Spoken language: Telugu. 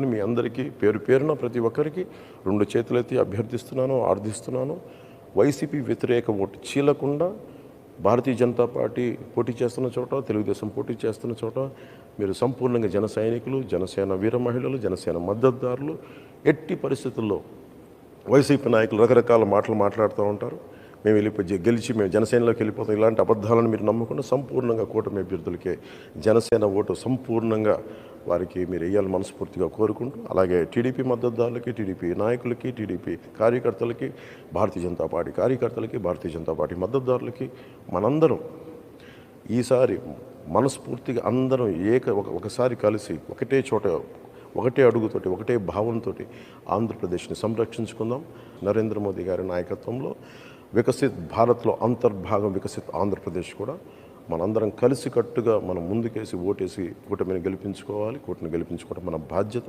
మీ అందరికీ పేరు పేరున ప్రతి ఒక్కరికి రెండు చేతులెత్తి అభ్యర్థిస్తున్నాను, ఆర్థిస్తున్నాను. వైసీపీ వ్యతిరేక ఓటు చీలకుండా భారతీయ జనతా పార్టీ పోటీ చేస్తున్న చోట, తెలుగుదేశం పోటీ చేస్తున్న చోట మీరు సంపూర్ణంగా జన సైనికులు, జనసేన వీర మహిళలు, జనసేన మద్దతుదారులు ఎట్టి పరిస్థితుల్లో వైసీపీ నాయకులు రకరకాల మాటలు మాట్లాడుతూ ఉంటారు. మేము గెలిచి మేము జనసేనలోకి వెళ్ళిపోతాం. ఇలాంటి అబద్ధాలను మీరు నమ్మకుండా సంపూర్ణంగా కూటమి అభ్యర్థులకే జనసేన ఓటు సంపూర్ణంగా వారికి మీరు వేయాలని మనస్ఫూర్తిగా కోరుకుంటూ, అలాగే టీడీపీ మద్దతుదారులకి, టీడీపీ నాయకులకి, టీడీపీ కార్యకర్తలకి, భారతీయ జనతా పార్టీ కార్యకర్తలకి, భారతీయ జనతా పార్టీ మద్దతుదారులకి మనందరం ఈసారి మనస్ఫూర్తిగా అందరం ఒకసారి కలిసి ఒకటే చోట, ఒకటే అడుగుతోటి, ఒకటే భావంతో ఆంధ్రప్రదేశ్ని సంరక్షించుకుందాం. నరేంద్ర మోదీ గారి నాయకత్వంలో వికసిత్ భారత్లో అంతర్భాగం వికసిత్ ఆంధ్రప్రదేశ్ కూడా మనందరం కలిసికట్టుగా మనం ముందుకేసి ఓటేసి కూటమిని గెలిపించుకోవాలి. కూటమిని గెలిపించుకోవడం మన బాధ్యత.